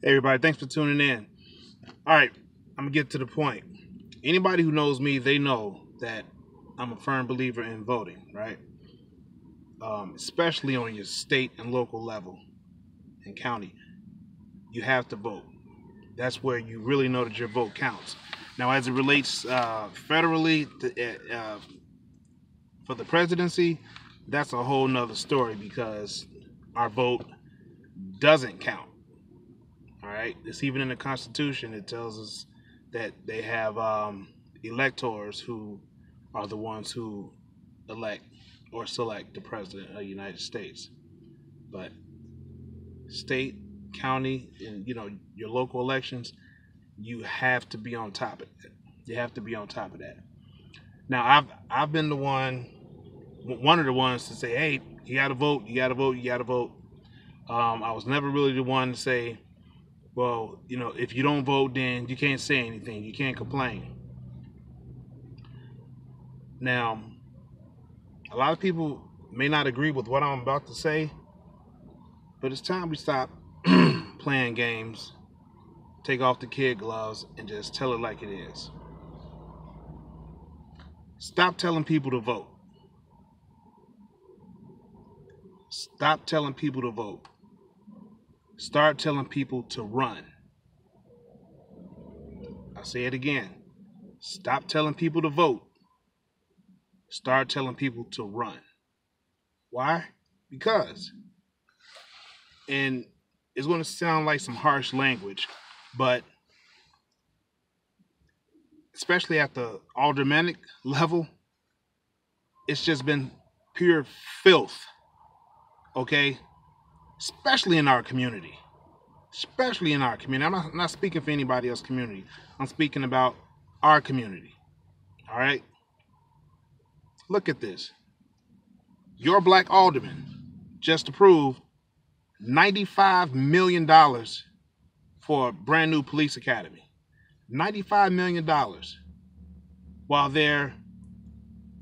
Hey everybody, thanks for tuning in. All right, I'm gonna get to the point. Anybody who knows me, they know that I'm a firm believer in voting, right? Especially on your state and local level and county. You have to vote. That's where you really know that your vote counts. Now, as it relates federally for the presidency, that's a whole nother story because our vote doesn't count. All right, it's even in the Constitution. It tells us that they have electors who are the ones who elect or select the president of the United States. But state, county, and your local elections, you have to be on top of it. You have to be on top of that. Now, I've been the one of the ones to say, hey, you got to vote, you got to vote, you got to vote. I was never really the one to say, well, if you don't vote, then you can't say anything, you can't complain. Now, a lot of people may not agree with what I'm about to say, but it's time we stop playing games, take off the kid gloves, and just tell it like it is. Stop telling people to vote. Stop telling people to vote. Start telling people to run. I'll say it again. Stop telling people to vote. Start telling people to run. Why? Because, and it's going to sound like some harsh language, but especially at the aldermanic level, it's just been pure filth. Okay? Especially in our community. Especially in our community. I'm not speaking for anybody else's community. I'm speaking about our community. All right? Look at this. Your black alderman just approved $95 million for a brand new police academy. $95 million. While their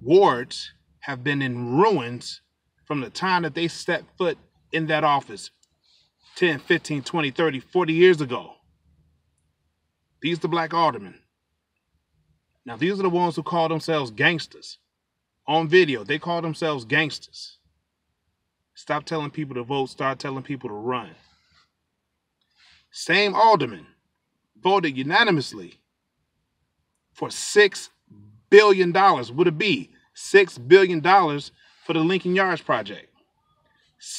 wards have been in ruins from the time that they stepped foot in that office 10, 15, 20, 30, 40 years ago. These are the black aldermen. Now, these are the ones who call themselves gangsters. On video, they call themselves gangsters. Stop telling people to vote. Start telling people to run. Same alderman voted unanimously for $6 billion. Would it be $6 billion for the Lincoln Yards project?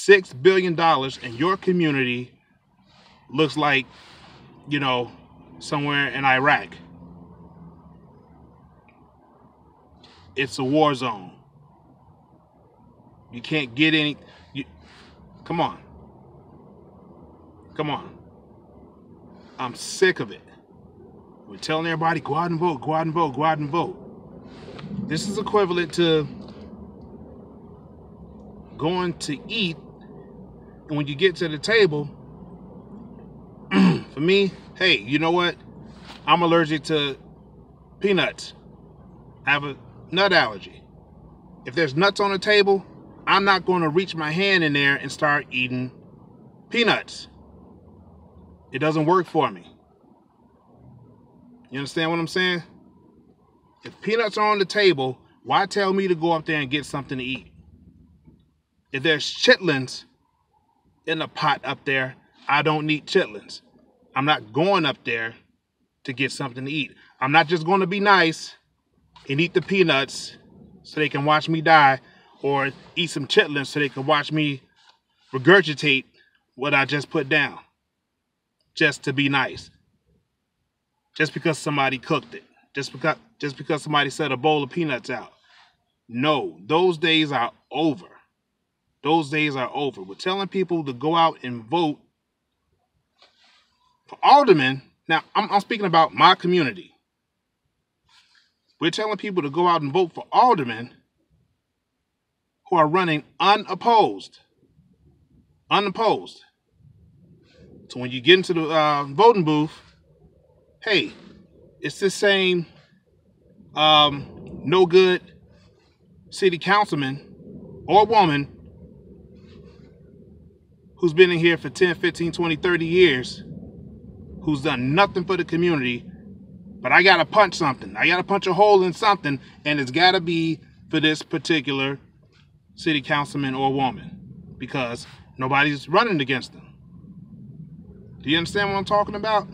$6 billion, and your community looks like, somewhere in Iraq. It's a war zone. You can't get any. Come on. Come on. I'm sick of it. We're telling everybody, go out and vote, go out and vote, go out and vote. This is equivalent to going to eat, and when you get to the table, for me, hey, you know what? I'm allergic to peanuts. I have a nut allergy. If there's nuts on the table, I'm not going to reach my hand in there and start eating peanuts. It doesn't work for me. You understand what I'm saying? If peanuts are on the table, why tell me to go up there and get something to eat? If there's chitlins in the pot up there, I don't need chitlins. I'm not going up there to get something to eat. I'm not just going to be nice and eat the peanuts so they can watch me die, or eat some chitlins so they can watch me regurgitate what I just put down. Just to be nice. Just because somebody cooked it. Just because somebody set a bowl of peanuts out. No, those days are over. Those days are over. We're telling people to go out and vote for aldermen. Now, I'm speaking about my community. We're telling people to go out and vote for aldermen who are running unopposed. Unopposed. So when you get into the voting booth, hey, it's the same no good city councilman or woman who's been in here for 10, 15, 20, 30 years who's done nothing for the community, but I gotta punch something. I gotta punch a hole in something, and it's gotta be for this particular city councilman or woman, because nobody's running against them. Do you understand what I'm talking about?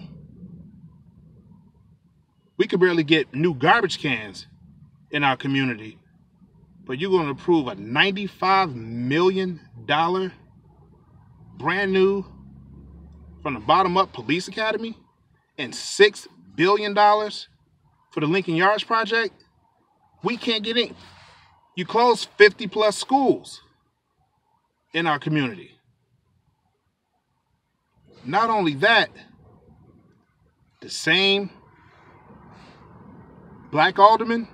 We could barely get new garbage cans in our community, but you're going to approve a $95 million brand new from the bottom up police academy and $6 billion for the Lincoln Yards project? We can't get in. You closed 50 plus schools in our community. Not only that, the same black alderman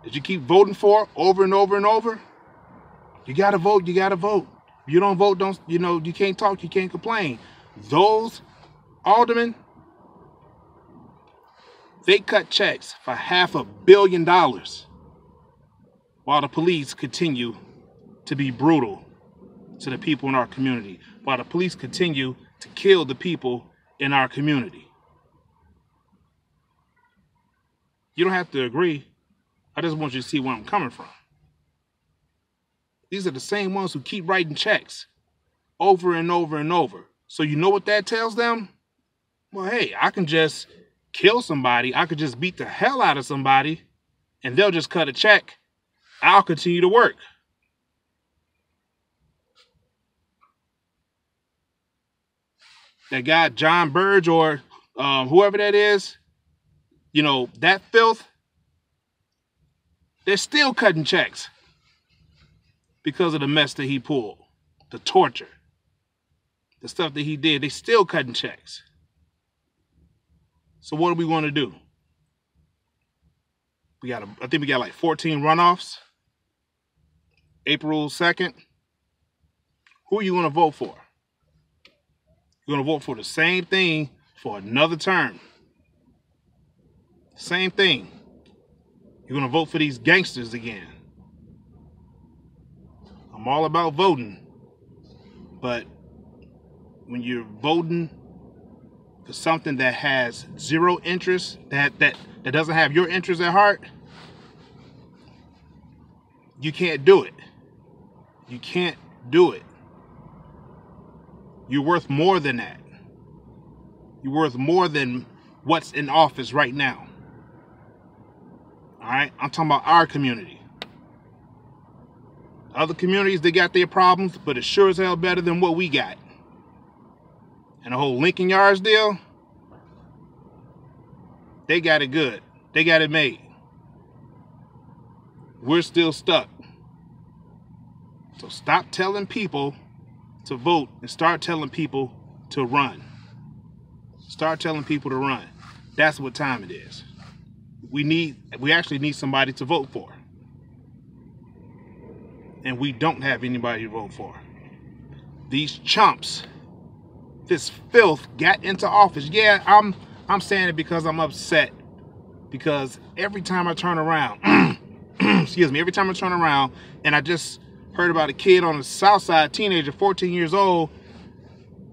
that you keep voting for over and over and over, you gotta vote, you gotta vote. If you don't vote, you can't talk, you can't complain. Those aldermen, they cut checks for $500 million while the police continue to be brutal to the people in our community, while the police continue to kill the people in our community. You don't have to agree. I just want you to see where I'm coming from. These are the same ones who keep writing checks over and over and over. So you know what that tells them? Well, hey, I can just kill somebody. I could just beat the hell out of somebody and they'll just cut a check. I'll continue to work. That guy, John Burge, or whoever that is, that filth, they're still cutting checks because of the mess that he pulled, the torture, the stuff that he did. They still cutting checks. So what do we want to do? I think we got like 14 runoffs. April 2nd. Who are you going to vote for? You're going to vote for the same thing for another term. Same thing. You're going to vote for these gangsters again. I'm all about voting, but when you're voting for something that has zero interest, that doesn't have your interest at heart, you can't do it. You can't do it. You're worth more than that. You're worth more than what's in office right now. All right? I'm talking about our community. Other communities, they got their problems, but it's sure as hell better than what we got. And the whole Lincoln Yards deal, they got it good. They got it made. We're still stuck. So stop telling people to vote and start telling people to run. Start telling people to run. That's what time it is. We actually need somebody to vote for. And we don't have anybody to vote for. These chumps, this filth got into office. Yeah, I'm saying it because I'm upset. Because every time I turn around, excuse me, every time I turn around, and I just heard about a kid on the south side, teenager, 14 years old,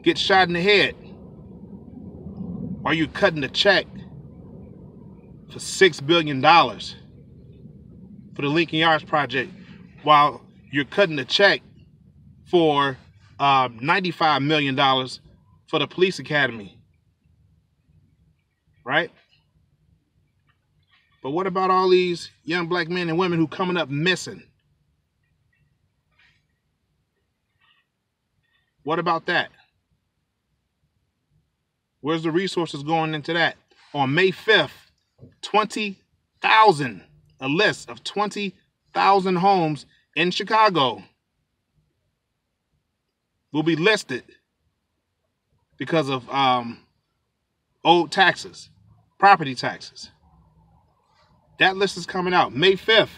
get shot in the head. While you cutting a check for $6 billion for the Lincoln Yards project, while you're cutting a check for $95 million for the police academy, right? But what about all these young black men and women who coming up missing? What about that? Where's the resources going into that? On May 5th, 20,000, a list of 20,000 homes in Chicago will be listed because of old taxes, property taxes. That list is coming out May 5th.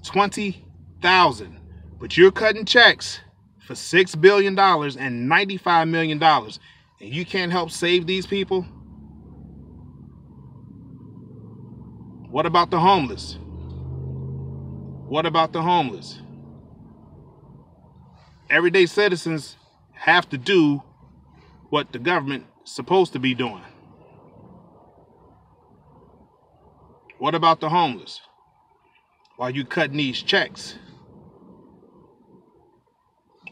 20,000. But you're cutting checks for $6 billion and $95 million. And you can't help save these people? What about the homeless? What about the homeless? Everyday citizens have to do what the government is supposed to be doing. What about the homeless? While you cutting these checks,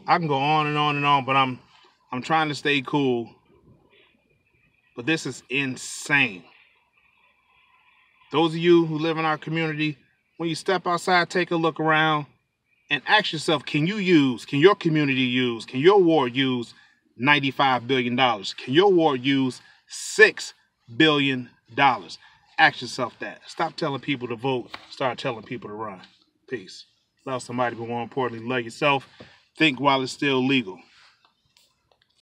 I can go on and on and on, but I'm trying to stay cool. But this is insane. Those of you who live in our community, when you step outside, take a look around and ask yourself, can your community use, can your ward use $95 billion? Can your ward use $6 billion? Ask yourself that. Stop telling people to vote. Start telling people to run. Peace. Love somebody, but more importantly, love yourself. Think while it's still legal.